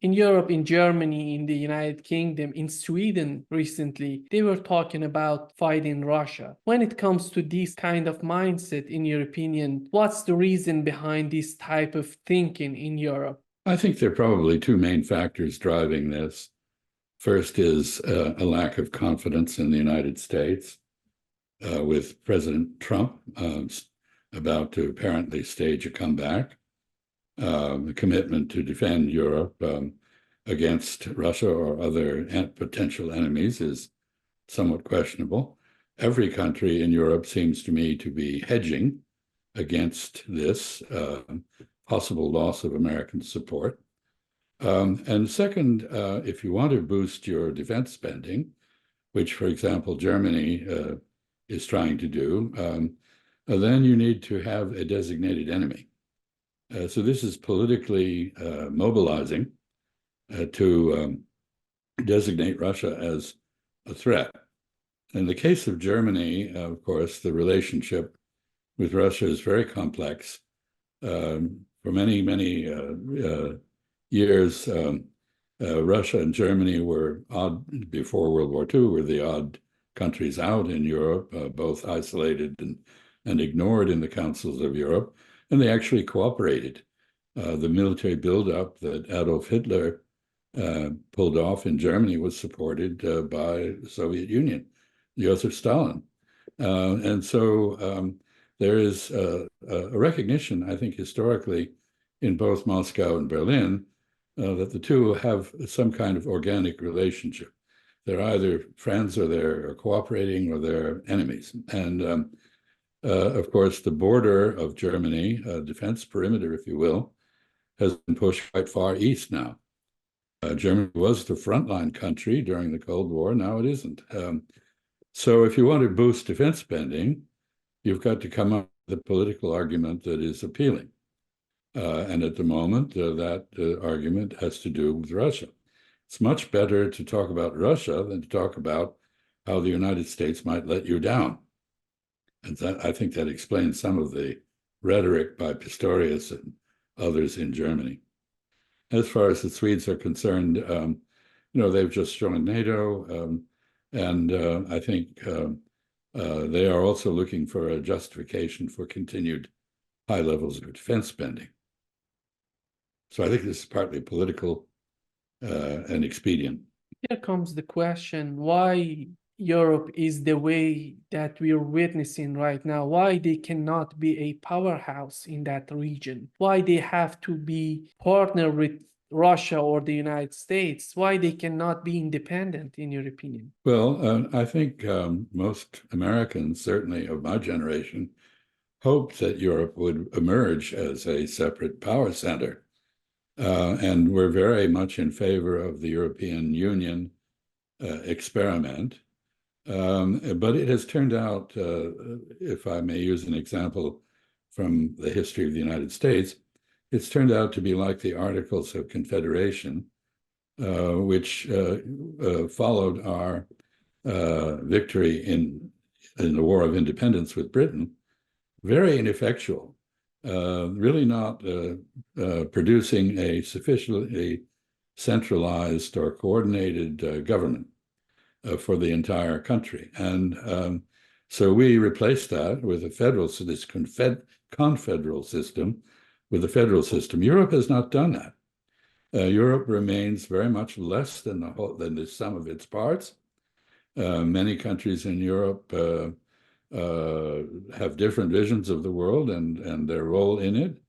In Europe, in Germany, in the United Kingdom, in Sweden recently, they were talking about fighting Russia. When it comes to this kind of mindset, in your opinion, what's the reason behind this type of thinking in Europe? I think there are probably two main factors driving this. First is a lack of confidence in the United States, with President Trump about to apparently stage a comeback. The commitment to defend Europe against Russia or other potential enemies is somewhat questionable. Every country in Europe seems to me to be hedging against this possible loss of American support. And second, if you want to boost your defense spending, which, for example, Germany is trying to do, then you need to have a designated enemy. So this is politically mobilizing to designate Russia as a threat. In the case of Germany, of course, the relationship with Russia is very complex. For many, many years, Russia and Germany were odd, before World War II, were the odd countries out in Europe, both isolated and ignored in the councils of Europe, and they actually cooperated. The military buildup that Adolf Hitler pulled off in Germany was supported by the Soviet Union, Joseph Stalin. And so there is a recognition, I think, historically, in both Moscow and Berlin, that the two have some kind of organic relationship. They're either friends or they're cooperating or they're enemies. And of course, the border of Germany, defense perimeter, if you will, has been pushed quite far east now. Germany was the frontline country during the Cold War. Now it isn't. So if you want to boost defense spending, you've got to come up with a political argument that is appealing. And at the moment, that argument has to do with Russia. It's much better to talk about Russia than to talk about how the United States might let you down. And I think that explains some of the rhetoric by Pistorius and others in Germany. As far as the Swedes are concerned, they've just joined NATO, and I think they are also looking for a justification for continued high levels of defense spending. So I think this is partly political and expedient. Here comes the question, why Europe is the way that we are witnessing right now, why they cannot be a powerhouse in that region, why they have to be partnered with Russia or the United States, why they cannot be independent, in your opinion? Well, I think most Americans, certainly of my generation, hoped that Europe would emerge as a separate power center. And we're very much in favor of the European Union experiment. But it has turned out, if I may use an example from the history of the United States, it's turned out to be like the Articles of Confederation, which followed our victory in the War of Independence with Britain, very ineffectual, really not producing a sufficiently centralized or coordinated government for the entire country. And so we replaced that with a federal, so this confederal system with a federal system. Europe has not done that. Europe remains very much less than the sum of its parts. Many countries in Europe have different visions of the world and their role in it.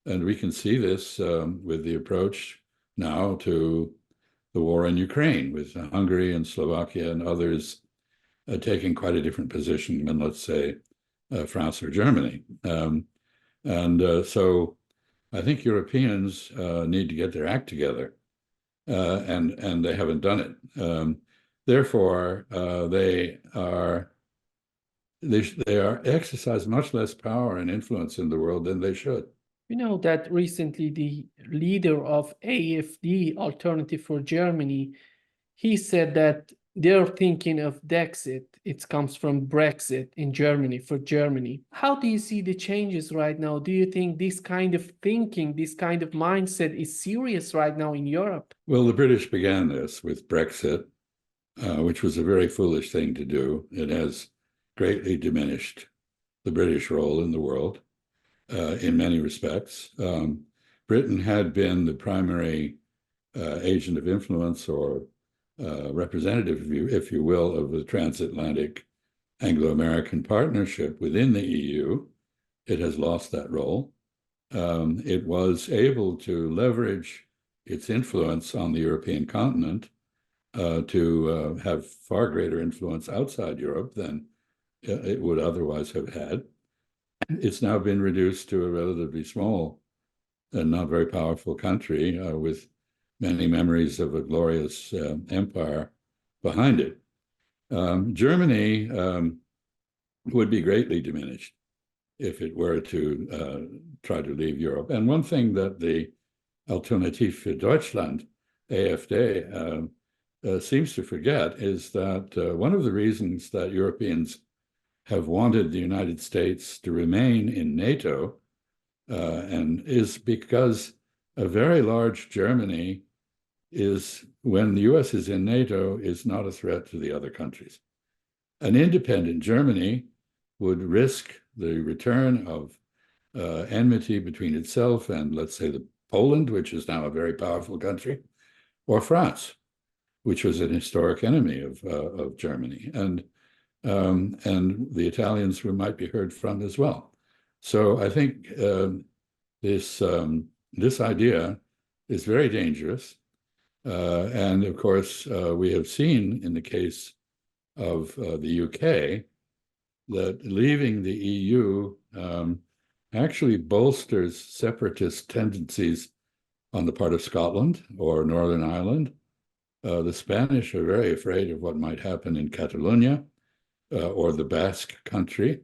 And we can see this with the approach now to the war in Ukraine, with Hungary and Slovakia and others taking quite a different position than, let's say, France or Germany. So I think Europeans need to get their act together, and they haven't done it. Therefore, they exercise much less power and influence in the world than they should. You know that recently the leader of AfD, Alternative for Germany, he said that they're thinking of Brexit. It comes from Brexit in Germany, for Germany. How do you see the changes right now? Do you think this kind of thinking, this kind of mindset is serious right now in Europe? Well, the British began this with Brexit, which was a very foolish thing to do. It has greatly diminished the British role in the world in many respects. Britain had been the primary agent of influence or representative, if you will, of the transatlantic Anglo-American partnership within the EU. It has lost that role. It was able to leverage its influence on the European continent to have far greater influence outside Europe than it would otherwise have had. It's now been reduced to a relatively small and not very powerful country with many memories of a glorious empire behind it. Germany would be greatly diminished if it were to try to leave Europe. And one thing that the Alternative für Deutschland, AfD, seems to forget is that one of the reasons that Europeans have wanted the United States to remain in NATO and is because a very large Germany is, when the US is in NATO, is not a threat to the other countries. An independent Germany would risk the return of enmity between itself and, let's say, Poland, which is now a very powerful country, or France, which was an historic enemy of Germany, and the Italians who might be heard from as well. So I think this idea is very dangerous. And of course, we have seen in the case of the UK that leaving the EU actually bolsters separatist tendencies on the part of Scotland or Northern Ireland. The Spanish are very afraid of what might happen in Catalonia or the Basque country.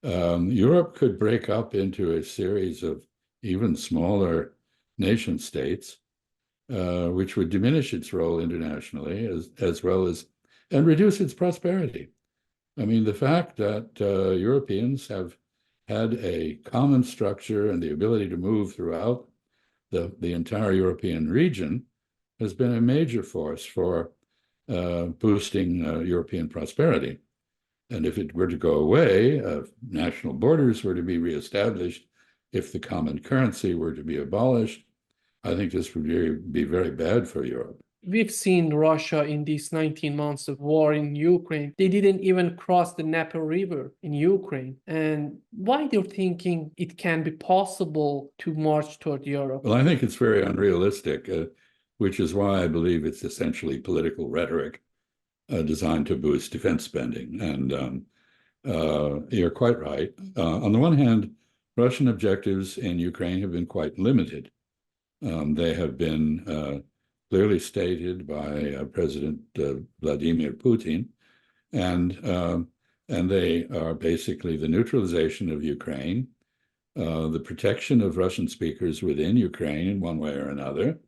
Europe could break up into a series of even smaller nation states, which would diminish its role internationally as well as, and reduce its prosperity. I mean, the fact that Europeans have had a common structure and the ability to move throughout the entire European region has been a major force for boosting European prosperity. And if it were to go away, national borders were to be reestablished, if the common currency were to be abolished, I think this would be very bad for Europe. We've seen Russia in these 19 months of war in Ukraine. They didn't even cross the Dnieper River in Ukraine. And why they're thinking it can be possible to march toward Europe? Well, I think it's very unrealistic, which is why I believe it's essentially political rhetoric designed to boost defense spending. And you're quite right. On the one hand, Russian objectives in Ukraine have been quite limited. They have been clearly stated by President Vladimir Putin, and they are basically the neutralization of Ukraine, the protection of Russian speakers within Ukraine in one way or another,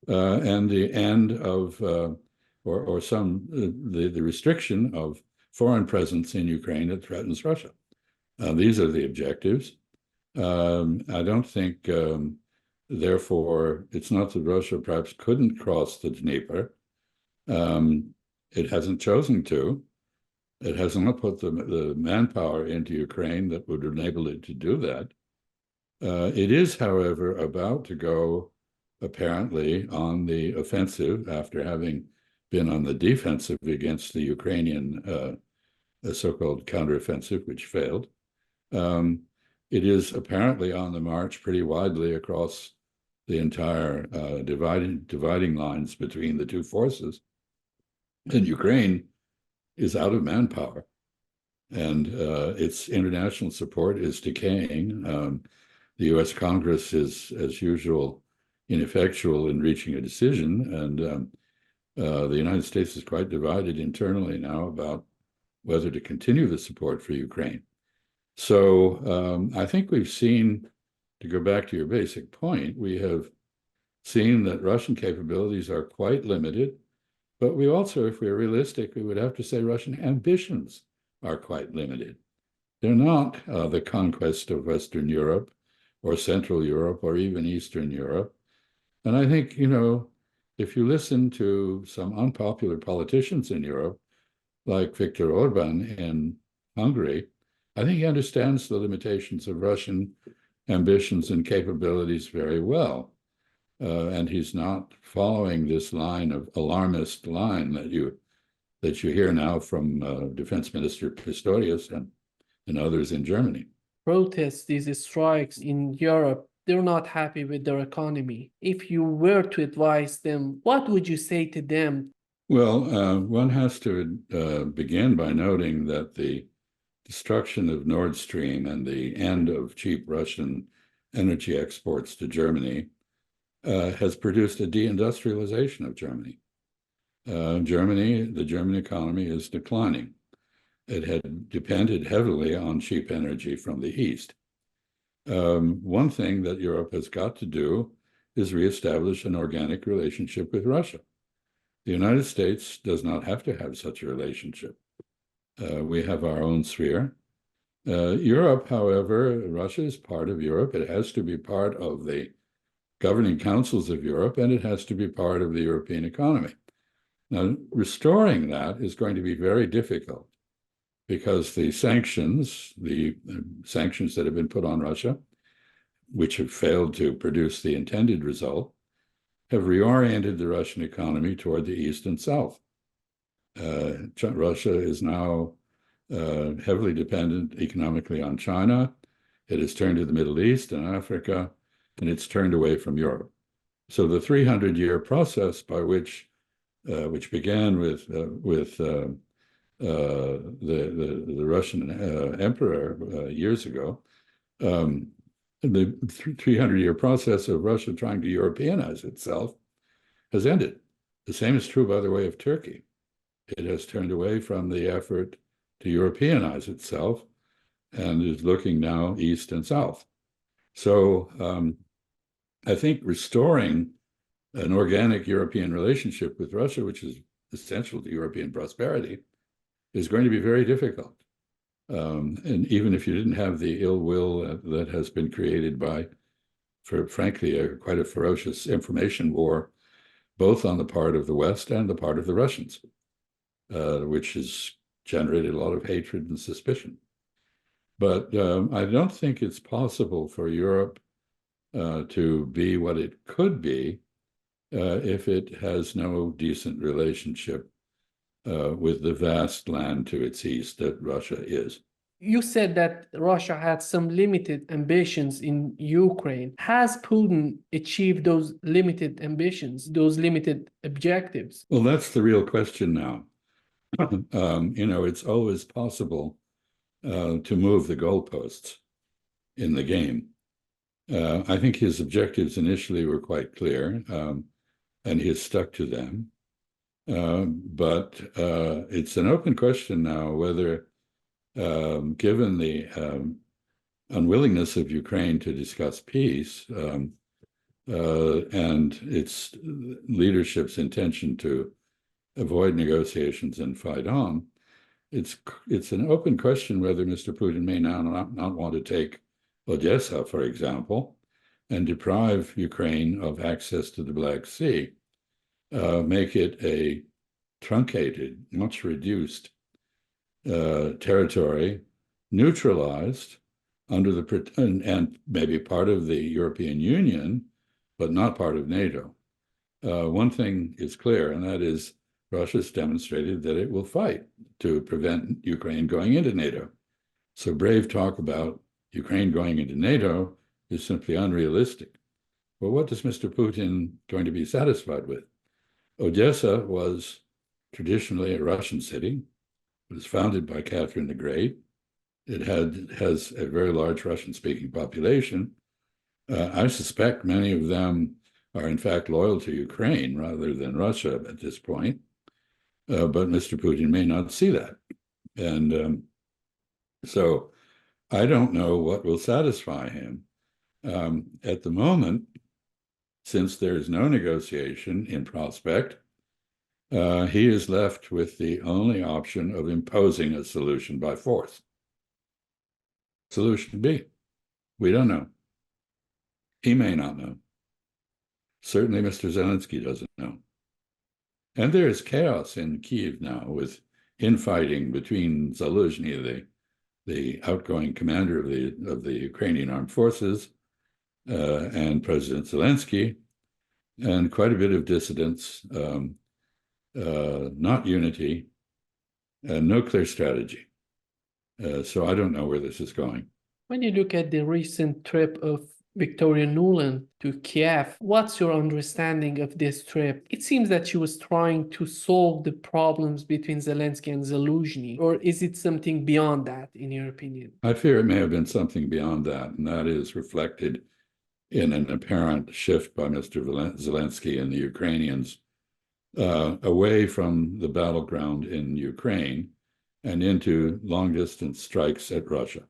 and the end of the restriction of foreign presence in Ukraine that threatens Russia. These are the objectives. I don't think. Therefore, it's not that Russia perhaps couldn't cross the Dnieper. It hasn't chosen to. It has not put the manpower into Ukraine that would enable it to do that. It is, however, about to go, apparently, on the offensive after having been on the defensive against the Ukrainian so-called counteroffensive, which failed. It is apparently on the march pretty widely across the entire dividing lines between the two forces. And Ukraine is out of manpower, and its international support is decaying. The US Congress is, as usual, ineffectual in reaching a decision, and the United States is quite divided internally now about whether to continue the support for Ukraine. So I think we've seen, to go back to your basic point, we have seen that Russian capabilities are quite limited. But we also, if we're realistic, we would have to say Russian ambitions are quite limited. They're not the conquest of Western Europe or Central Europe or even Eastern Europe. And I think, if you listen to some unpopular politicians in Europe, like Viktor Orban in Hungary, I think he understands the limitations of Russian ambitions and capabilities very well. And he's not following this alarmist line that you hear now from Defense Minister Pistorius and others in Germany. Protests, these strikes in Europe, they're not happy with their economy. If you were to advise them, what would you say to them? Well, one has to begin by noting that the destruction of Nord Stream and the end of cheap Russian energy exports to Germany has produced a deindustrialization of Germany. The German economy is declining. It had depended heavily on cheap energy from the East. One thing that Europe has got to do is reestablish an organic relationship with Russia. The United States does not have to have such a relationship. We have our own sphere. Europe, however, Russia is part of Europe. It has to be part of the governing councils of Europe, and it has to be part of the European economy. Now, restoring that is going to be very difficult because the sanctions that have been put on Russia, which have failed to produce the intended result, have reoriented the Russian economy toward the East and South. Russia is now heavily dependent economically on China. It has turned to the Middle East and Africa, and it's turned away from Europe. So the 300-year process by which began with the Russian emperor years ago, the 300-year process of Russia trying to Europeanize itself has ended. The same is true, by the way, of Turkey. It has turned away from the effort to Europeanize itself and is looking now east and south. So I think restoring an organic European relationship with Russia, which is essential to European prosperity, is going to be very difficult. And even if you didn't have the ill will that has been created by, frankly, quite a ferocious information war, both on the part of the West and the part of the Russians, which has generated a lot of hatred and suspicion. But I don't think it's possible for Europe to be what it could be if it has no decent relationship with the vast land to its east that Russia is. You said that Russia had some limited ambitions in Ukraine. Has Putin achieved those limited ambitions, those limited objectives? Well, that's the real question now. It's always possible to move the goalposts in the game. I think his objectives initially were quite clear, and he has stuck to them. But it's an open question now whether, given the unwillingness of Ukraine to discuss peace and its leadership's intention to avoid negotiations and fight on, it's an open question whether Mr. Putin may now not want to take Odessa, for example, and deprive Ukraine of access to the Black Sea, make it a truncated, much reduced territory, neutralized under and maybe part of the European Union, but not part of NATO. One thing is clear, and that is Russia's demonstrated that it will fight to prevent Ukraine going into NATO. So brave talk about Ukraine going into NATO is simply unrealistic. Well, what is Mr. Putin going to be satisfied with? Odessa was traditionally a Russian city. It was founded by Catherine the Great. It has a very large Russian-speaking population. I suspect many of them are in fact loyal to Ukraine rather than Russia at this point. But Mr. Putin may not see that. And so I don't know what will satisfy him. At the moment, since there is no negotiation in prospect, he is left with the only option of imposing a solution by force. Solution B, we don't know. He may not know. Certainly Mr. Zelensky doesn't know. And there is chaos in Kyiv now with infighting between Zaluzhny, the outgoing commander of the Ukrainian armed forces, and President Zelensky, and quite a bit of dissidence, not unity, and no clear strategy. So I don't know where this is going. When you look at the recent trip of Victoria Nuland to Kyiv, what's your understanding of this trip? It seems that she was trying to solve the problems between Zelensky and Zaluzhny, or is it something beyond that, in your opinion? I fear it may have been something beyond that, and that is reflected in an apparent shift by Mr. Zelensky and the Ukrainians away from the battleground in Ukraine and into long-distance strikes at Russia.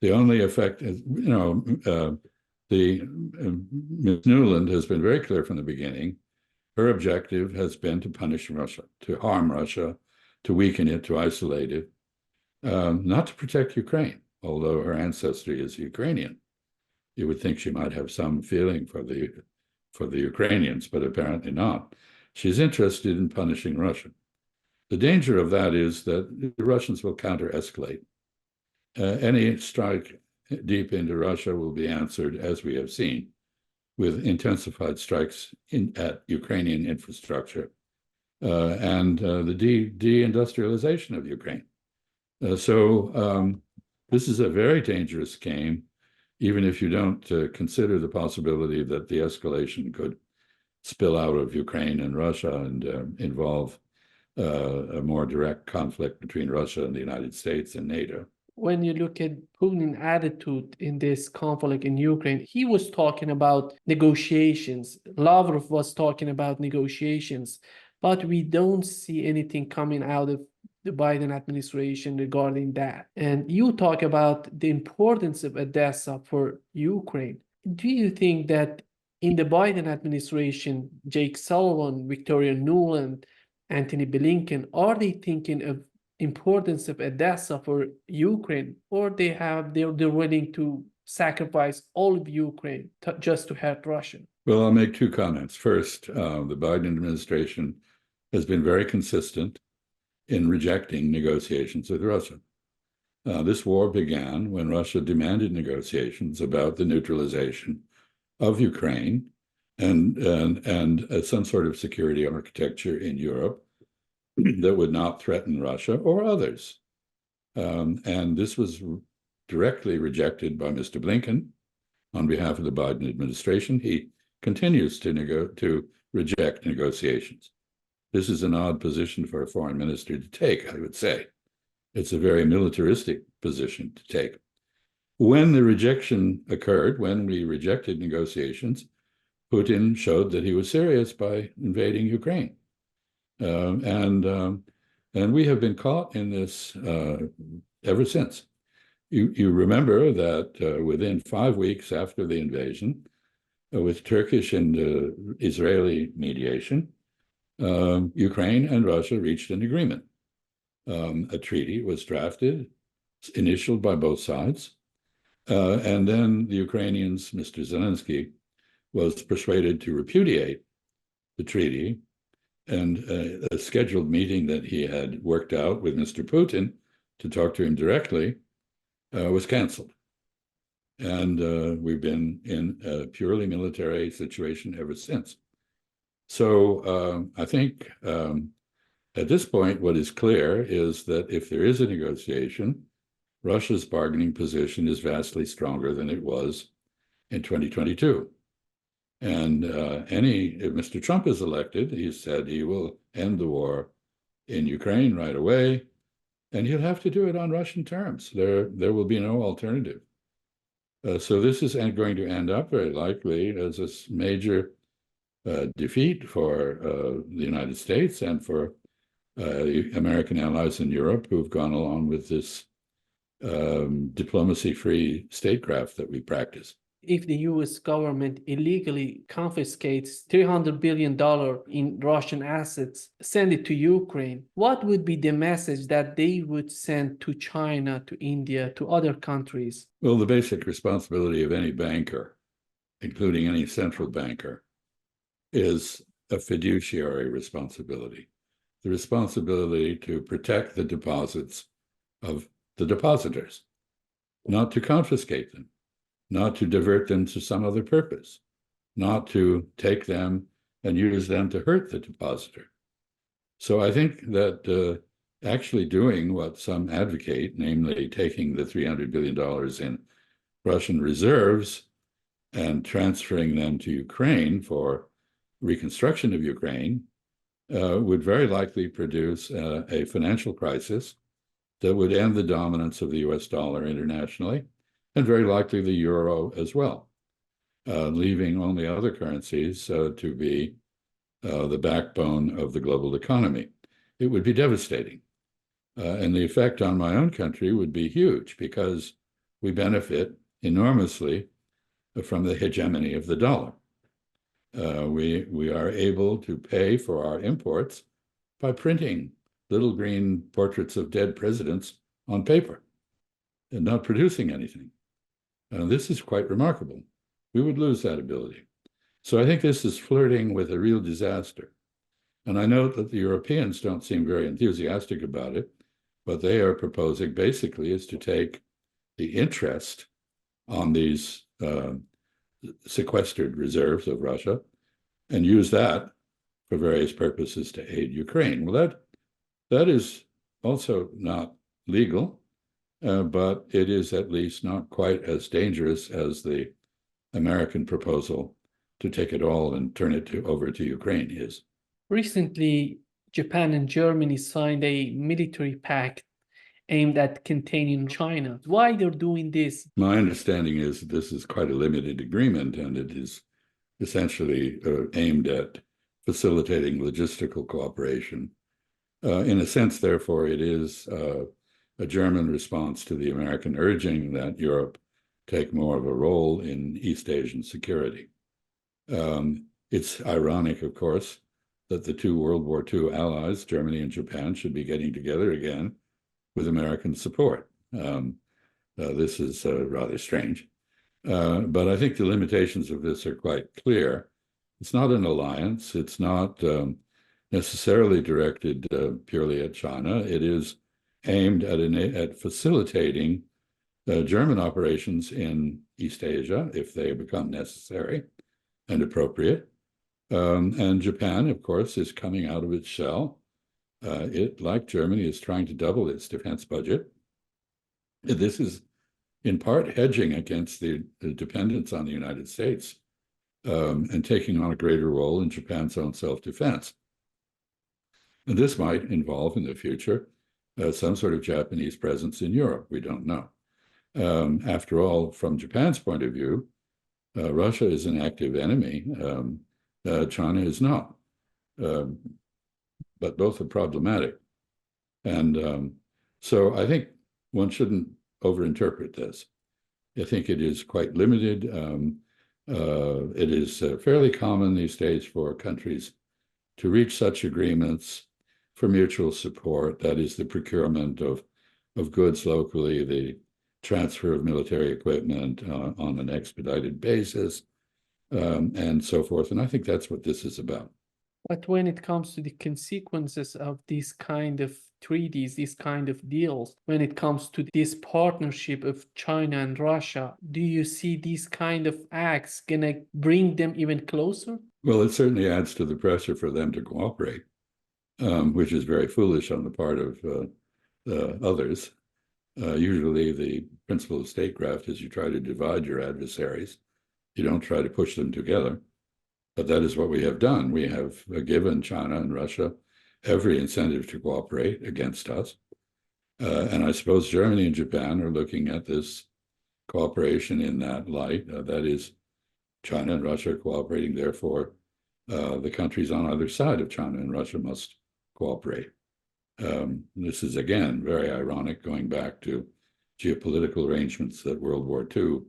The only effect is, Ms. Nuland has been very clear from the beginning. Her objective has been to punish Russia, to harm Russia, to weaken it, to isolate it, not to protect Ukraine, although her ancestry is Ukrainian. You would think she might have some feeling for the Ukrainians, but apparently not. She's interested in punishing Russia. The danger of that is that the Russians will counter-escalate. Any strike deep into Russia will be answered, as we have seen, with intensified strikes at Ukrainian infrastructure and the deindustrialization of Ukraine. So this is a very dangerous game, even if you don't consider the possibility that the escalation could spill out of Ukraine and Russia and involve a more direct conflict between Russia and the United States and NATO. When you look at Putin's attitude in this conflict in Ukraine, he was talking about negotiations. Lavrov was talking about negotiations, but we don't see anything coming out of the Biden administration regarding that. And you talk about the importance of Odessa for Ukraine. Do you think that in the Biden administration, Jake Sullivan, Victoria Nuland, Antony Blinken, are they thinking of importance of Odessa for Ukraine, or they're willing to sacrifice all of Ukraine just to help Russia? Well, I'll make two comments. First, the Biden administration has been very consistent in rejecting negotiations with Russia. This war began when Russia demanded negotiations about the neutralization of Ukraine and some sort of security architecture in Europe that would not threaten Russia or others. And this was directly rejected by Mr. Blinken on behalf of the Biden administration. He continues to reject negotiations. This is an odd position for a foreign minister to take, I would say. It's a very militaristic position to take. When the rejection occurred, when we rejected negotiations, Putin showed that he was serious by invading Ukraine. And we have been caught in this ever since. You remember that within 5 weeks after the invasion, with Turkish and Israeli mediation, Ukraine and Russia reached an agreement. A treaty was drafted, initialed by both sides, and then the Ukrainians, Mr. Zelensky, was persuaded to repudiate the treaty, and a scheduled meeting that he had worked out with Mr. Putin to talk to him directly was canceled. And we've been in a purely military situation ever since. So I think at this point, what is clear is that if there is a negotiation, Russia's bargaining position is vastly stronger than it was in 2022. And if Mr. Trump is elected, he said he will end the war in Ukraine right away, and he'll have to do it on Russian terms. There will be no alternative. So this is going to end up very likely as a major defeat for the United States and for American allies in Europe who've gone along with this diplomacy-free statecraft that we practice. If the US government illegally confiscates $300 billion in Russian assets, send it to Ukraine, what would be the message that they would send to China, to India, to other countries? Well, the basic responsibility of any banker, including any central banker, is a fiduciary responsibility. The responsibility to protect the deposits of the depositors, not to confiscate them, not to divert them to some other purpose, not to take them and use them to hurt the depositor. So I think that actually doing what some advocate, namely taking the $300 billion in Russian reserves and transferring them to Ukraine for reconstruction of Ukraine, would very likely produce a financial crisis that would end the dominance of the US dollar internationally, and very likely the euro as well, leaving only other currencies to be the backbone of the global economy. It would be devastating. And the effect on my own country would be huge, because we benefit enormously from the hegemony of the dollar. We are able to pay for our imports by printing little green portraits of dead presidents on paper and not producing anything. This is quite remarkable. We would lose that ability. So I think this is flirting with a real disaster. And I note that the Europeans don't seem very enthusiastic about it. What they are proposing basically is to take the interest on these sequestered reserves of Russia and use that for various purposes to aid Ukraine. Well, that is also not legal, but it is at least not quite as dangerous as the American proposal to take it all and turn it over to Ukraine is. Recently, Japan and Germany signed a military pact aimed at containing China. Why they're doing this? My understanding is that this is quite a limited agreement, and it is essentially aimed at facilitating logistical cooperation. In a sense, therefore, it is a German response to the American urging that Europe take more of a role in East Asian security. It's ironic, of course, that the two World War II allies, Germany and Japan, should be getting together again with American support. This is rather strange. But I think the limitations of this are quite clear. It's not an alliance. It's not necessarily directed purely at China. It is aimed at facilitating German operations in East Asia, if they become necessary and appropriate. And Japan, of course, is coming out of its shell. It, like Germany, is trying to double its defense budget. This is in part hedging against the dependence on the United States and taking on a greater role in Japan's own self-defense. And this might involve in the future some sort of Japanese presence in Europe. We don't know. After all, from Japan's point of view, Russia is an active enemy. China is not. But both are problematic. And so I think one shouldn't overinterpret this. I think it is quite limited. It is fairly common these days for countries to reach such agreements for mutual support. That is the procurement of goods locally, the transfer of military equipment on an expedited basis, and so forth. And I think that's what this is about. But when it comes to the consequences of these kind of treaties, these kind of deals, when it comes to this partnership of China and Russia, do you see these kind of acts gonna bring them even closer? Well, it certainly adds to the pressure for them to cooperate, which is very foolish on the part of others. Usually the principle of statecraft is you try to divide your adversaries. You don't try to push them together. But that is what we have done. We have given China and Russia every incentive to cooperate against us. And I suppose Germany and Japan are looking at this cooperation in that light. That is, China and Russia cooperating, therefore, the countries on either side of China and Russia must cooperate. This is, again, very ironic, going back to geopolitical arrangements that World War II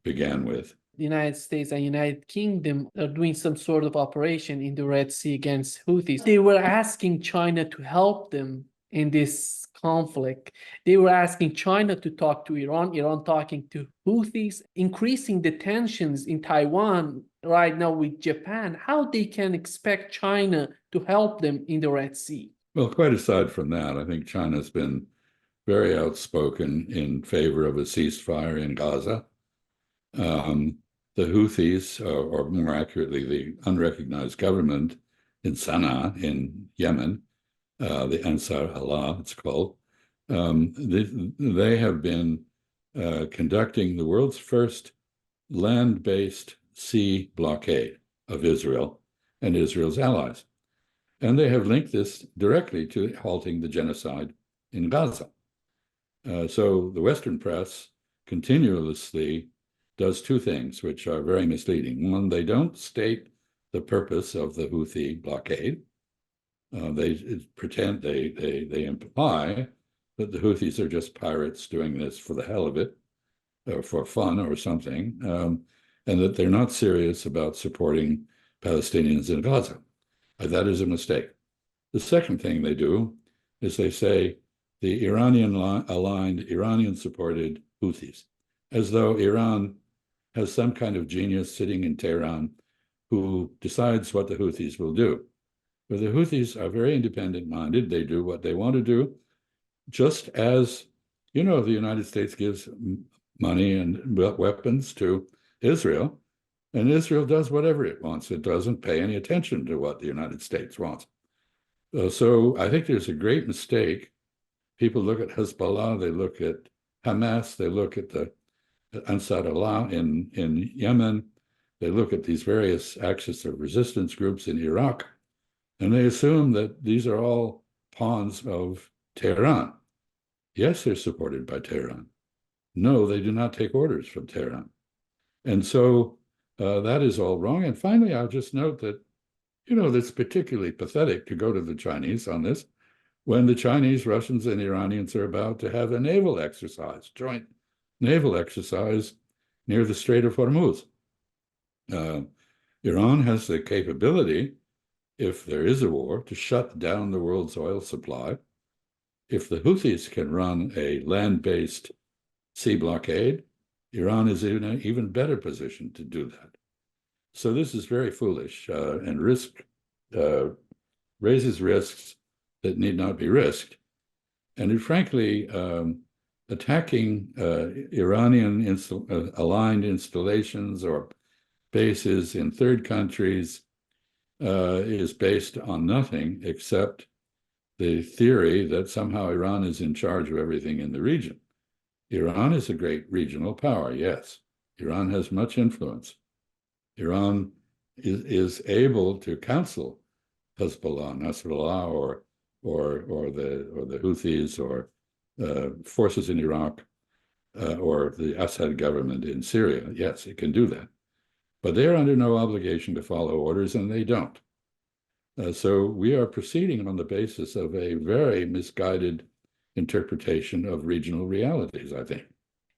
began with. The United States and United Kingdom are doing some sort of operation in the Red Sea against Houthis. They were asking China to help them in this conflict. They were asking China to talk to Iran, Iran talking to Houthis, increasing the tensions in Taiwan right now with Japan. How they can expect China to help them in the Red Sea? Well, quite aside from that, I think China's been very outspoken in favor of a ceasefire in Gaza. The Houthis, or more accurately, the unrecognized government in Sana'a in Yemen, the Ansar Allah, it's called, they have been conducting the world's first land-based sea blockade of Israel and Israel's allies. And they have linked this directly to halting the genocide in Gaza. So the Western press continuously does two things which are very misleading. One, they don't state the purpose of the Houthi blockade. They pretend, they imply that the Houthis are just pirates doing this for the hell of it, or for fun or something, and that they're not serious about supporting Palestinians in Gaza. That is a mistake. The second thing they do is they say the Iranian-aligned, Iranian-supported Houthis, as though Iran has some kind of genius sitting in Tehran who decides what the Houthis will do. But the Houthis are very independent-minded. They do what they want to do, just as, the United States gives money and weapons to Israel, and Israel does whatever it wants. It doesn't pay any attention to what the United States wants. So I think there's a great mistake. People look at Hezbollah, they look at Hamas, they look at the Ansar Allah in Yemen, they look at these various axis of resistance groups in Iraq, and they assume that these are all pawns of Tehran. Yes, they're supported by Tehran. No, they do not take orders from Tehran. And so that is all wrong. And finally, I'll just note that, it's particularly pathetic to go to the Chinese on this when the Chinese, Russians, and Iranians are about to have a naval exercise, joint naval exercise near the Strait of Hormuz. Iran has the capability, if there is a war, to shut down the world's oil supply. If the Houthis can run a land-based sea blockade, Iran is in an even better position to do that. So this is very foolish and raises risks that need not be risked. And it, frankly, attacking Iranian aligned installations or bases in third countries is based on nothing except the theory that somehow Iran is in charge of everything in the region. Iran is a great regional power, yes. Iran has much influence. Iran is able to counsel Hezbollah, Nasrallah, or the Houthis, or forces in Iraq, or the Assad government in Syria. Yes, it can do that. But they're under no obligation to follow orders, and they don't. So we are proceeding on the basis of a very misguided interpretation of regional realities, I think.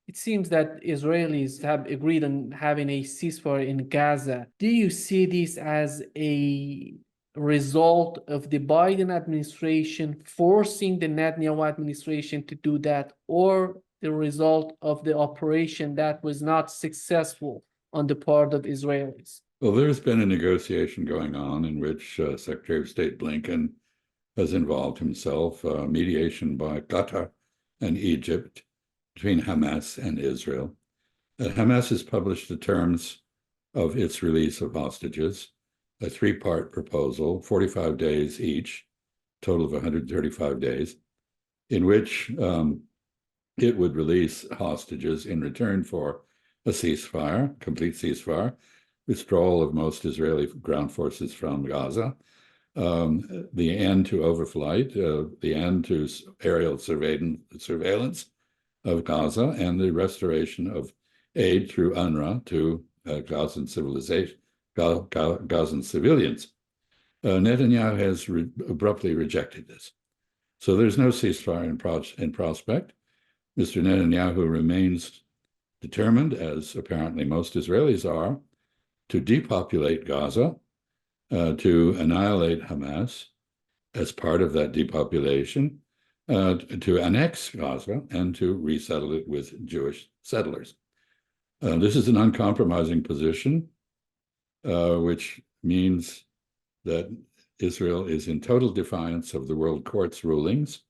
It seems that Israelis have agreed on having a ceasefire in Gaza. Do you see this as a result of the Biden administration forcing the Netanyahu administration to do that, or the result of the operation that was not successful on the part of Israelis? Well, there's been a negotiation going on in which Secretary of State Blinken has involved himself, mediation by Qatar and Egypt between Hamas and Israel. Hamas has published the terms of its release of hostages, a three-part proposal, 45 days each, total of 135 days, in which it would release hostages in return for a ceasefire, complete ceasefire, withdrawal of most Israeli ground forces from Gaza, the end to overflight, the end to aerial surveillance of Gaza, and the restoration of aid through UNRWA to Gazan civilians. Netanyahu has abruptly rejected this. So there's no ceasefire in prospect. Mr. Netanyahu remains determined, as apparently most Israelis are, to depopulate Gaza, to annihilate Hamas as part of that depopulation, to annex Gaza and to resettle it with Jewish settlers. This is an uncompromising position, which means that Israel is in total defiance of the World Court's rulings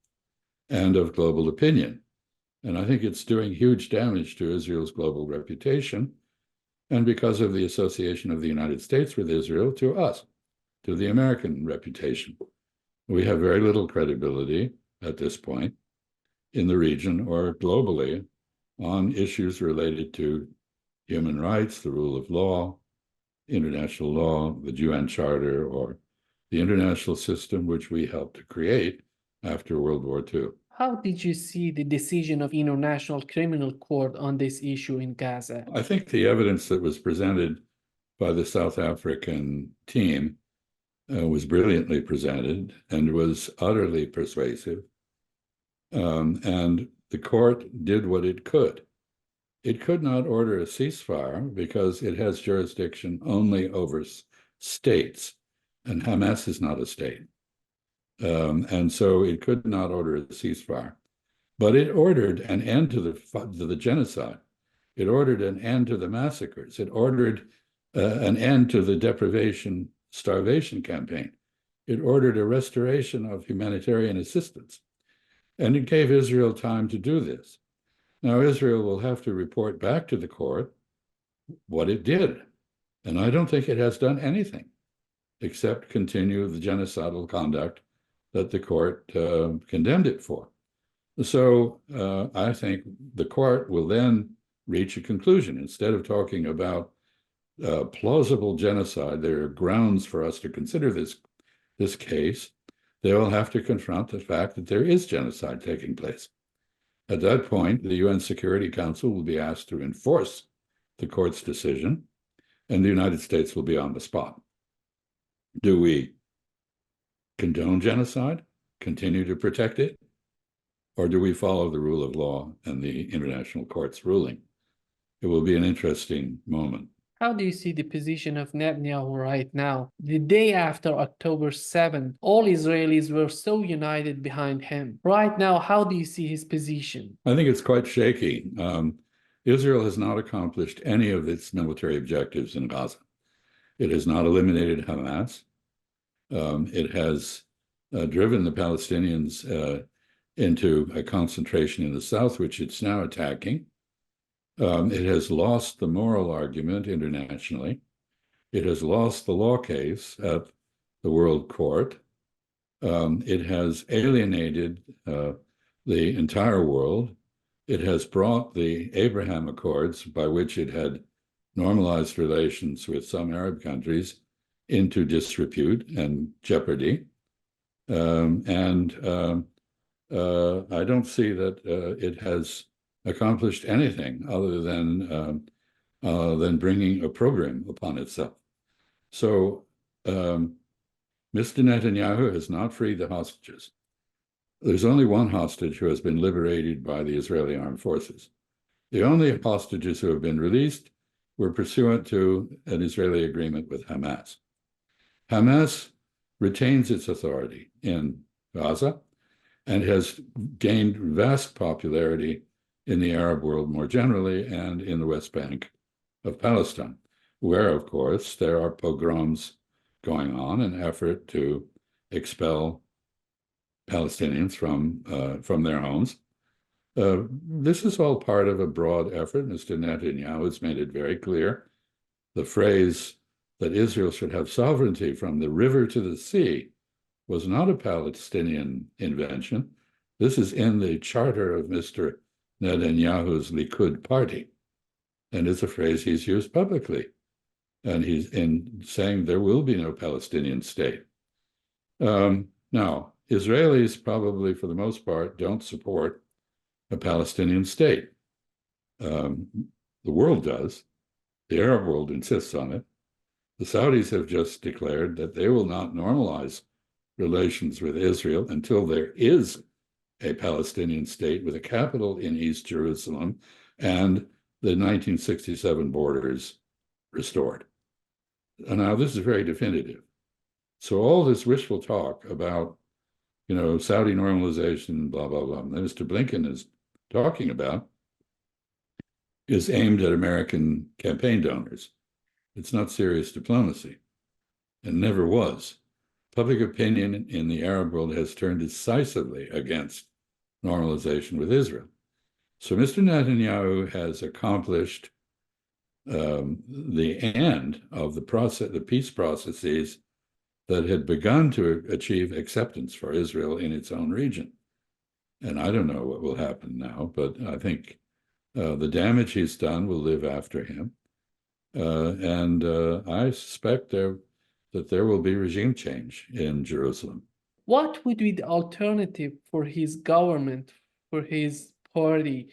and of global opinion. And I think it's doing huge damage to Israel's global reputation, and because of the association of the United States with Israel, to us, to the American reputation. We have very little credibility at this point in the region or globally on issues related to human rights, the rule of law, international law, the UN Charter, or the international system which we helped to create after World War II. How did you see the decision of International Criminal Court on this issue in Gaza? I think the evidence that was presented by the South African team was brilliantly presented and was utterly persuasive. And the court did what it could. It could not order a ceasefire because it has jurisdiction only over states, and Hamas is not a state. And so it could not order a ceasefire. But it ordered an end to the genocide. It ordered an end to the massacres. It ordered an end to the deprivation, starvation campaign. It ordered a restoration of humanitarian assistance. And it gave Israel time to do this. Now, Israel will have to report back to the court what it did. And I don't think it has done anything except continue the genocidal conduct that the court condemned it for. So I think the court will then reach a conclusion. Instead of talking about plausible genocide, there are grounds for us to consider this case. They will have to confront the fact that there is genocide taking place. At that point, the UN Security Council will be asked to enforce the court's decision, and the United States will be on the spot. Do we condone genocide, continue to protect it, or do we follow the rule of law and the international court's ruling? It will be an interesting moment. How do you see the position of Netanyahu right now? The day after October 7th, all Israelis were so united behind him. Right now, how do you see his position? I think it's quite shaky. Israel has not accomplished any of its military objectives in Gaza. It has not eliminated Hamas. It has driven the Palestinians into a concentration in the south, which it's now attacking. It has lost the moral argument internationally. It has lost the law case at the World Court. It has alienated the entire world. It has brought the Abraham Accords, by which it had normalized relations with some Arab countries, into disrepute and jeopardy. I don't see that it has accomplished anything other than bringing a program upon itself. So Mr. Netanyahu has not freed the hostages. There's only one hostage who has been liberated by the Israeli armed forces. The only hostages who have been released were pursuant to an Israeli agreement with Hamas. Hamas retains its authority in Gaza and has gained vast popularity in the Arab world more generally and in the West Bank of Palestine, where, of course, there are pogroms going on, an effort to expel Palestinians from their homes. This is all part of a broad effort. Mr. Netanyahu has made it very clear. The phrase that Israel should have sovereignty from the river to the sea was not a Palestinian invention. This is in the charter of Mr. Netanyahu's Likud party. And it's a phrase he's used publicly. And he's in saying there will be no Palestinian state. Now, Israelis probably, for the most part, don't support a Palestinian state. The world does. The Arab world insists on it. The Saudis have just declared that they will not normalize relations with Israel until there is a Palestinian state with a capital in East Jerusalem and the 1967 borders restored. And now this is very definitive. So all this wishful talk about, Saudi normalization, blah, blah, blah, that Mr. Blinken is talking about is aimed at American campaign donors. It's not serious diplomacy, and never was. Public opinion in the Arab world has turned decisively against normalization with Israel. So Mr. Netanyahu has accomplished the end of the peace processes that had begun to achieve acceptance for Israel in its own region. And I don't know what will happen now, but I think the damage he's done will live after him. And I suspect that there will be regime change in Jerusalem. What would be the alternative for his government, for his party?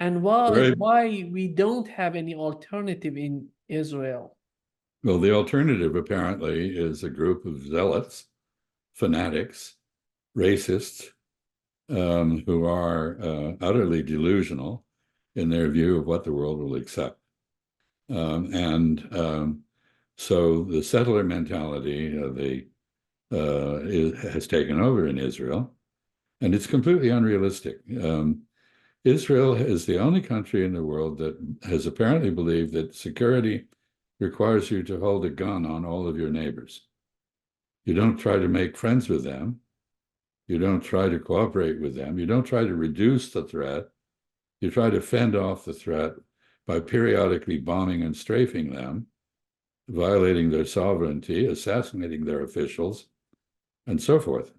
And why we don't have any alternative in Israel? Well, the alternative apparently is a group of zealots, fanatics, racists, who are utterly delusional in their view of what the world will accept. So the settler mentality has taken over in Israel, and it's completely unrealistic. Israel is the only country in the world that has apparently believed that security requires you to hold a gun on all of your neighbors. You don't try to make friends with them. You don't try to cooperate with them. You don't try to reduce the threat. You try to fend off the threat by periodically bombing and strafing them, violating their sovereignty, assassinating their officials, and so forth.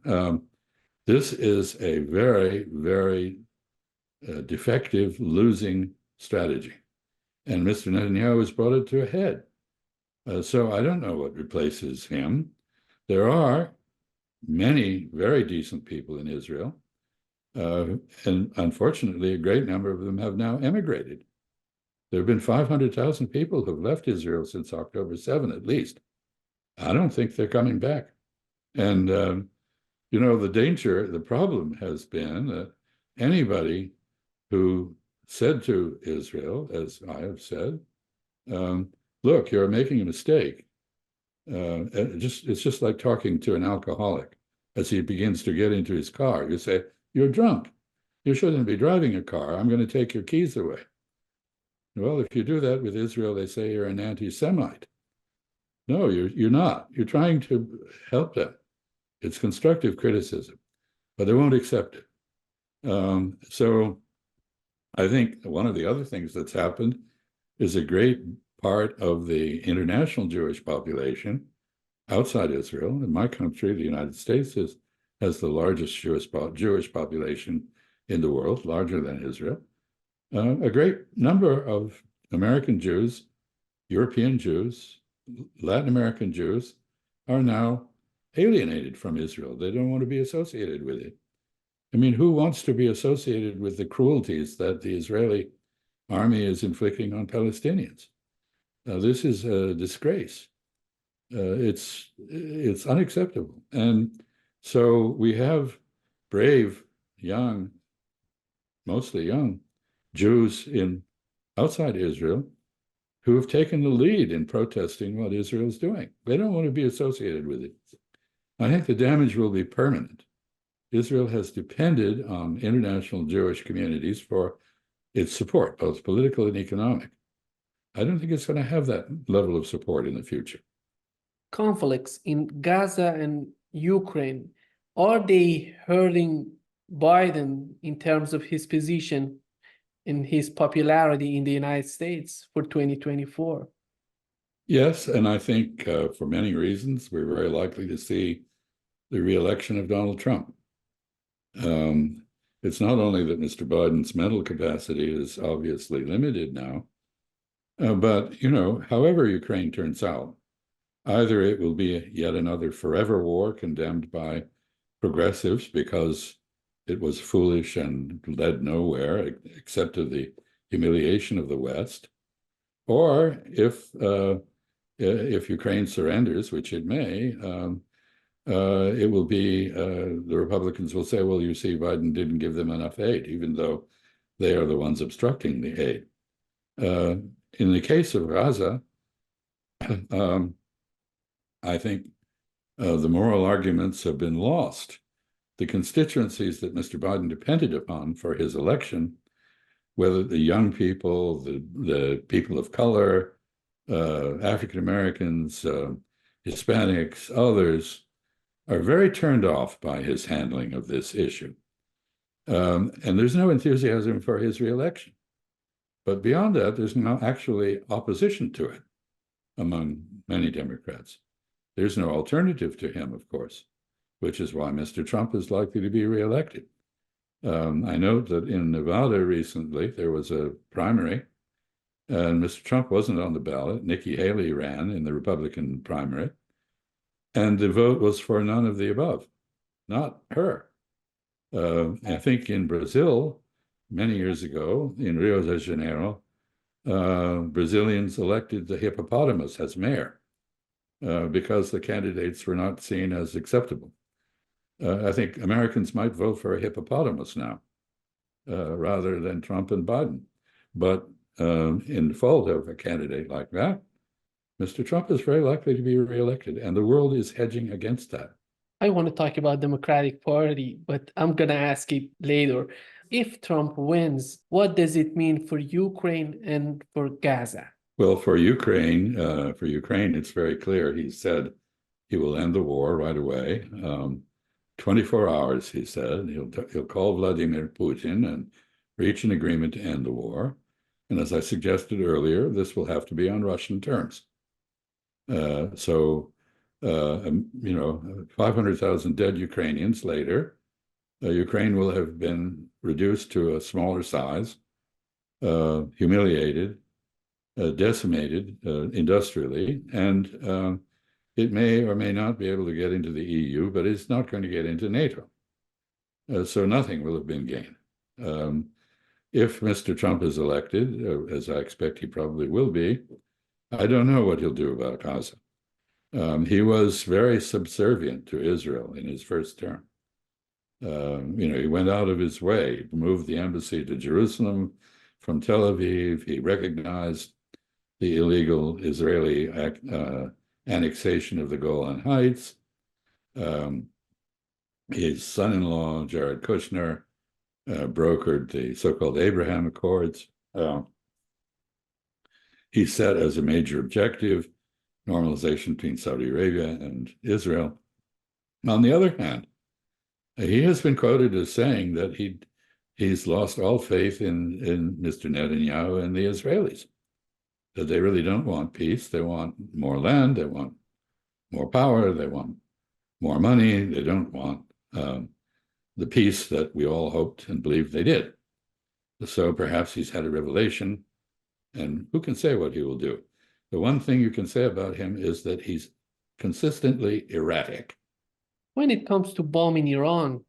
This is a very, very defective, losing strategy. And Mr. Netanyahu has brought it to a head. So I don't know what replaces him. There are many very decent people in Israel, and unfortunately, a great number of them have now emigrated. There have been 500,000 people who have left Israel since October 7, at least. I don't think they're coming back. And, the problem has been that anybody who said to Israel, as I have said, look, you're making a mistake. It's just like talking to an alcoholic as he begins to get into his car. You say, you're drunk. You shouldn't be driving a car. I'm going to take your keys away. Well, if you do that with Israel, they say you're an anti-Semite. No, you're not. You're trying to help them. It's constructive criticism, but they won't accept it. So I think one of the other things that's happened is a great part of the international Jewish population outside Israel. In my country, the United States has the largest Jewish population in the world, larger than Israel. A great number of American Jews, European Jews, Latin American Jews are now alienated from Israel. They don't want to be associated with it. I mean, who wants to be associated with the cruelties that the Israeli army is inflicting on Palestinians? This is a disgrace. It's unacceptable. And so we have brave, young, mostly young Jews outside Israel who have taken the lead in protesting what Israel is doing. They don't want to be associated with it. I think the damage will be permanent. Israel has depended on international Jewish communities for its support, both political and economic. I don't think it's going to have that level of support in the future. Conflicts in Gaza and Ukraine, are they hurting Biden in terms of his position and his popularity in the United States for 2024? Yes, and I think for many reasons, we're very likely to see the re-election of Donald Trump. It's not only that Mr. Biden's mental capacity is obviously limited now, but, however Ukraine turns out, either it will be yet another forever war condemned by progressives because it was foolish and led nowhere except to the humiliation of the West, or if Ukraine surrenders, which it may, it will be, the Republicans will say, well, you see, Biden didn't give them enough aid, even though they are the ones obstructing the aid. In the case of Gaza, I think the moral arguments have been lost. The constituencies that Mr. Biden depended upon for his election, whether the young people, the people of color, African Americans, Hispanics, others, are very turned off by his handling of this issue. And there's no enthusiasm for his reelection. But beyond that, there's no actually opposition to it among many Democrats. There's no alternative to him, of course, which is why Mr. Trump is likely to be reelected. I note that in Nevada recently, there was a primary, and Mr. Trump wasn't on the ballot. Nikki Haley ran in the Republican primary, and the vote was for none of the above, not her. I think in Brazil, many years ago, in Rio de Janeiro, Brazilians elected the hippopotamus as mayor because the candidates were not seen as acceptable. I think Americans might vote for a hippopotamus now rather than Trump and Biden. But in default of a candidate like that, Mr. Trump is very likely to be reelected, and the world is hedging against that. I want to talk about Democratic Party, but I'm going to ask it later. If Trump wins, what does it mean for Ukraine and for Gaza? Well, for Ukraine, it's very clear. He said he will end the war right away. 24 hours, he said. He'll call Vladimir Putin and reach an agreement to end the war. And as I suggested earlier, this will have to be on Russian terms. 500,000 dead Ukrainians later, Ukraine will have been reduced to a smaller size, humiliated, decimated industrially, and it may or may not be able to get into the EU, but it's not going to get into NATO. So nothing will have been gained. If Mr. Trump is elected, as I expect he probably will be, I don't know what he'll do about Gaza. He was very subservient to Israel in his first term. He went out of his way, moved the embassy to Jerusalem from Tel Aviv. He recognized the illegal Israeli annexation of the Golan Heights. His son-in-law, Jared Kushner, brokered the so-called Abraham Accords. He set as a major objective normalization between Saudi Arabia and Israel. On the other hand, he has been quoted as saying that he's lost all faith in Mr. Netanyahu and the Israelis, that they really don't want peace. They want more land, they want more power, they want more money, they don't want the peace that we all hoped and believed they did. So perhaps he's had a revelation, and who can say what he will do? The one thing you can say about him is that he's consistently erratic. When it comes to bombing Iran,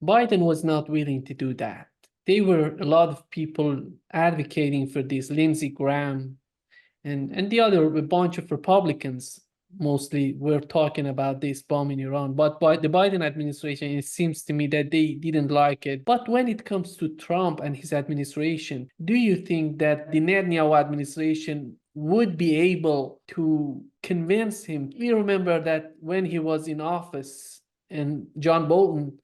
Biden was not willing to do that. There were a lot of people advocating for this, Lindsey Graham and the other, a bunch of Republicans mostly were talking about this bombing Iran. But by the Biden administration, it seems to me that they didn't like it. But when it comes to Trump and his administration, do you think that the Netanyahu administration would be able to convince him? We remember that when he was in office and John Bolton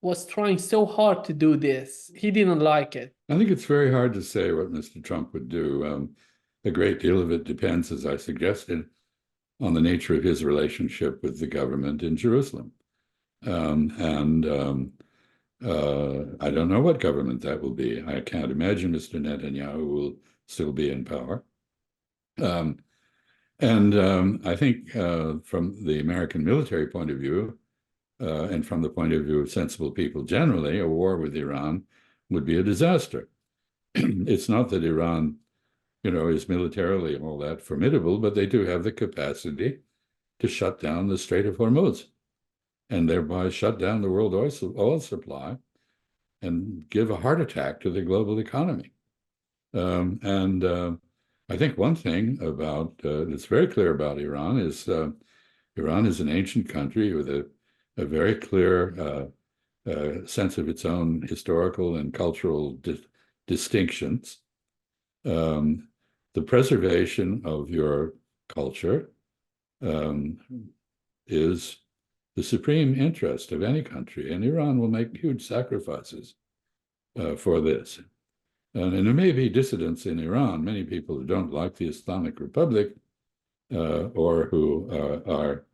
was trying so hard to do this, he didn't like it. I think it's very hard to say what Mr. Trump would do. A great deal of it depends, as I suggested, on the nature of his relationship with the government in Jerusalem. I don't know what government that will be. I can't imagine Mr. Netanyahu will still be in power. I think from the American military point of view, and from the point of view of sensible people generally, a war with Iran would be a disaster. It's not that Iran, is militarily all that formidable, but they do have the capacity to shut down the Strait of Hormuz and thereby shut down the world oil supply and give a heart attack to the global economy. I think one thing about that's very clear about Iran is Iran is an ancient country with a very clear sense of its own historical and cultural distinctions. The preservation of your culture is the supreme interest of any country, and Iran will make huge sacrifices for this. And there may be dissidents in Iran, many people who don't like the Islamic Republic, or who are,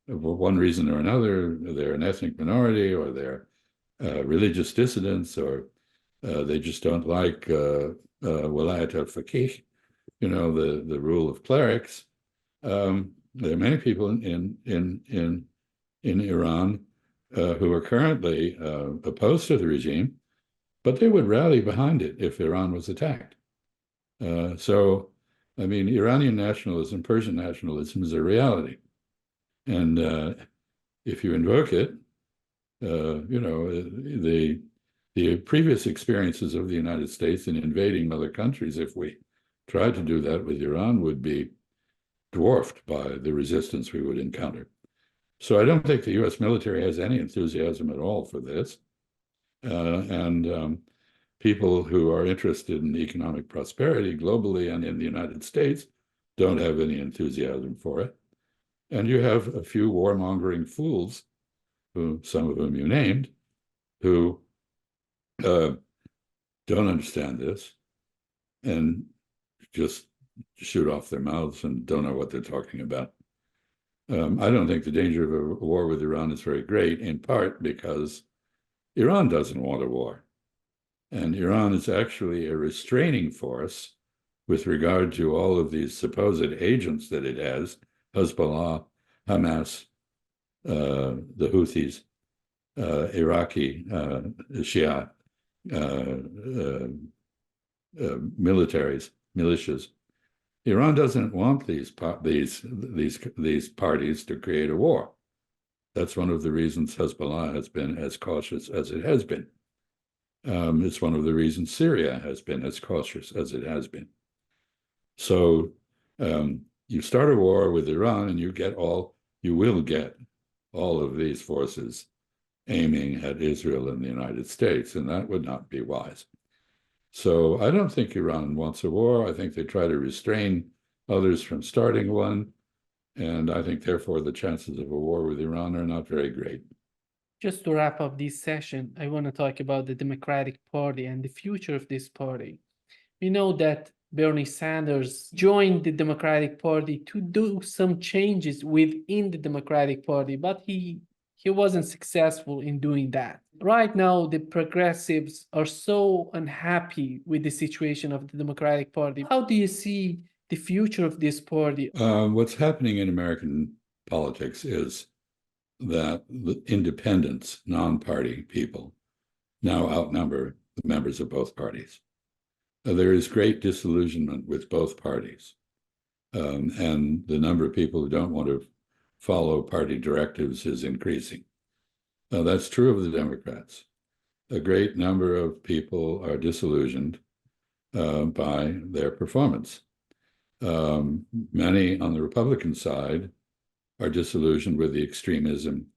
for one reason or another, they're an ethnic minority, or they're religious dissidents, or they just don't like walayat al-faqih, the rule of clerics. There are many people in Iran who are currently opposed to the regime, but they would rally behind it if Iran was attacked. So, I mean, Iranian nationalism, Persian nationalism is a reality. And if you invoke it, the previous experiences of the United States in invading other countries, if we tried to do that with Iran, would be dwarfed by the resistance we would encounter. So I don't think the US military has any enthusiasm at all for this. And people who are interested in economic prosperity globally and in the United States don't have any enthusiasm for it. And you have a few warmongering fools, some of whom you named, who don't understand this and just shoot off their mouths and don't know what they're talking about. I don't think the danger of a war with Iran is very great, in part because Iran doesn't want a war. And Iran is actually a restraining force with regard to all of these supposed agents that it has, Hezbollah, Hamas, the Houthis, Iraqi Shia militias. Iran doesn't want these parties to create a war. That's one of the reasons Hezbollah has been as cautious as it has been. It's one of the reasons Syria has been as cautious as it has been. So you start a war with Iran, and you will get all of these forces aiming at Israel and the United States, and that would not be wise. So I don't think Iran wants a war. I think they try to restrain others from starting one. And I think, therefore, the chances of a war with Iran are not very great. Just to wrap up this session, I want to talk about the Democratic Party and the future of this party. We know that Bernie Sanders joined the Democratic Party to do some changes within the Democratic Party, but he wasn't successful in doing that. Right now, the progressives are so unhappy with the situation of the Democratic Party. How do you see the future of this party? What's happening in American politics is that the independents, non-party people, now outnumber the members of both parties. There is great disillusionment with both parties. And the number of people who don't want to follow party directives is increasing. That's true of the Democrats. A great number of people are disillusioned by their performance. Many on the Republican side are disillusioned with the extremism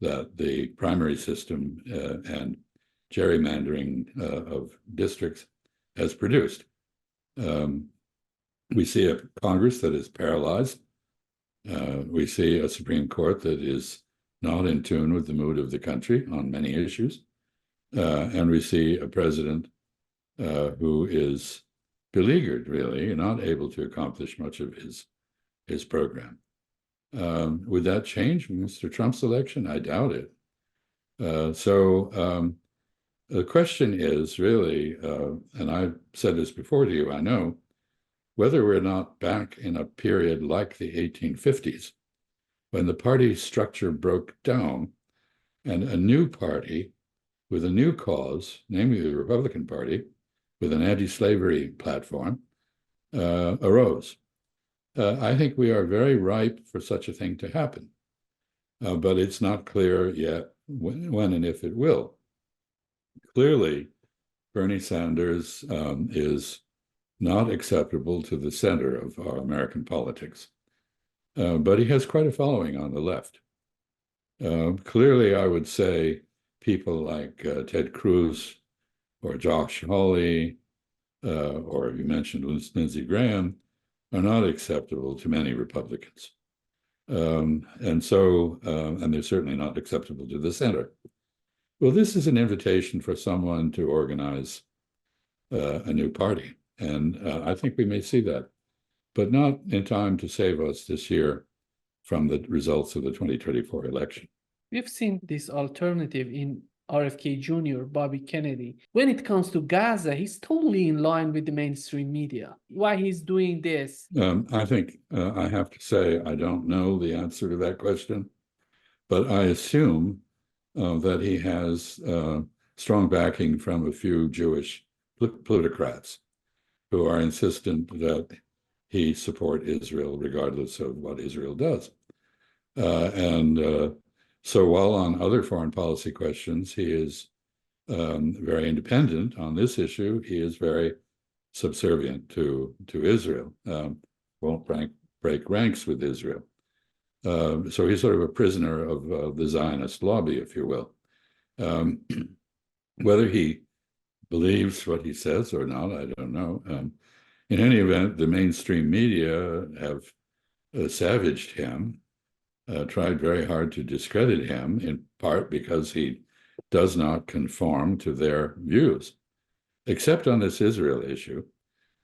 that the primary system and gerrymandering of districts has produced. We see a Congress that is paralyzed. We see a Supreme Court that is not in tune with the mood of the country on many issues. And we see a president who is beleaguered, really, not able to accomplish much of his program. Would that change Mr. Trump's election? I doubt it. So the question is really, and I've said this before to you, I know, whether we're not back in a period like the 1850s, when the party structure broke down and a new party with a new cause, namely the Republican Party, with an anti-slavery platform, arose. I think we are very ripe for such a thing to happen, but it's not clear yet when and if it will. Clearly, Bernie Sanders is not acceptable to the center of our American politics, but he has quite a following on the left. Clearly, I would say people like Ted Cruz or Josh Hawley or you mentioned Lindsey Graham, are not acceptable to many Republicans. And they're certainly not acceptable to the center. Well, this is an invitation for someone to organize a new party. And I think we may see that, but not in time to save us this year from the results of the 2024 election. We've seen this alternative in RFK Jr., Bobby Kennedy. When it comes to Gaza, he's totally in line with the mainstream media. Why he's doing this? I think I have to say I don't know the answer to that question, but I assume that he has strong backing from a few Jewish plutocrats who are insistent that he support Israel regardless of what Israel does. So while on other foreign policy questions, he is very independent on this issue, he is very subservient to Israel, won't break ranks with Israel. So he's sort of a prisoner of the Zionist lobby, if you will. Whether he believes what he says or not, I don't know. In any event, the mainstream media have savaged him, tried very hard to discredit him, in part because he does not conform to their views, except on this Israel issue,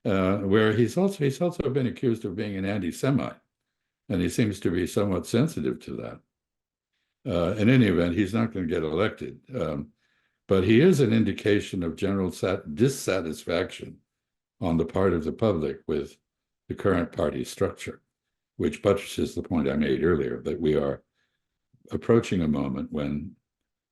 where he's also been accused of being an anti-Semite, and he seems to be somewhat sensitive to that. In any event, he's not going to get elected, but he is an indication of general dissatisfaction on the part of the public with the current party structure, which buttresses the point I made earlier, that we are approaching a moment when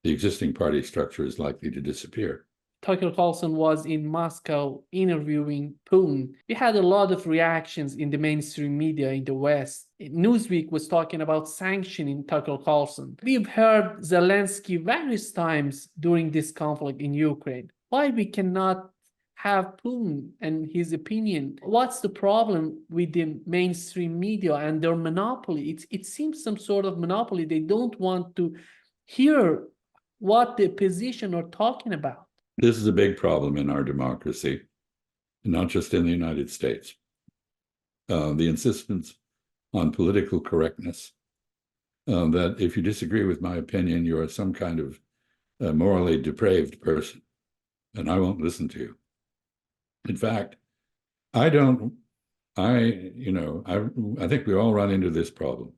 the existing party structure is likely to disappear. Tucker Carlson was in Moscow interviewing Putin. We had a lot of reactions in the mainstream media in the West. Newsweek was talking about sanctioning Tucker Carlson. We've heard Zelensky various times during this conflict in Ukraine. Why we cannot have Putin and his opinion? What's the problem with the mainstream media and their monopoly? It seems some sort of monopoly. They don't want to hear what the opposition are talking about. This is a big problem in our democracy, not just in the United States. The insistence on political correctness, that if you disagree with my opinion, you are some kind of morally depraved person, and I won't listen to you. In fact, I think we all run into this problem.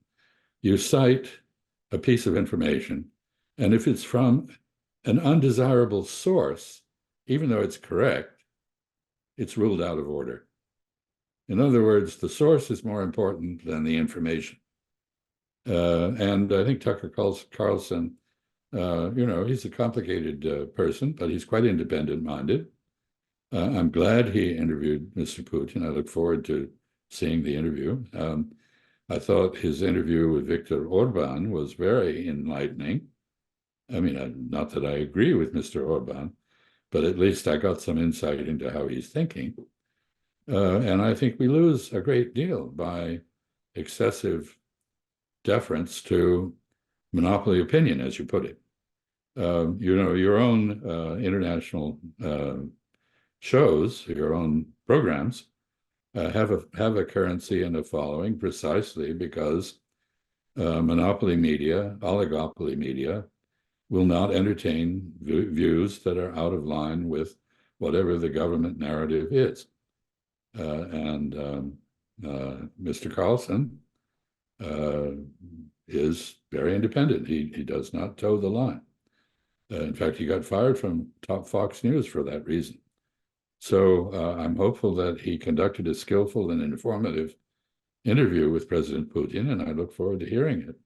You cite a piece of information, and if it's from an undesirable source, even though it's correct, it's ruled out of order. In other words, the source is more important than the information. And I think Tucker Carlson, he's a complicated person, but he's quite independent-minded. I'm glad he interviewed Mr. Putin. I look forward to seeing the interview. I thought his interview with Viktor Orban was very enlightening. I mean, not that I agree with Mr. Orban, but at least I got some insight into how he's thinking. And I think we lose a great deal by excessive deference to monopoly opinion, as you put it. Your own international shows, your own programs, have a currency and a following precisely because monopoly media, oligopoly media, will not entertain views that are out of line with whatever the government narrative is. Mr. Carlson is very independent. He does not toe the line. In fact, he got fired from top Fox News for that reason. So I'm hopeful that he conducted a skillful and informative interview with President Putin, and I look forward to hearing it.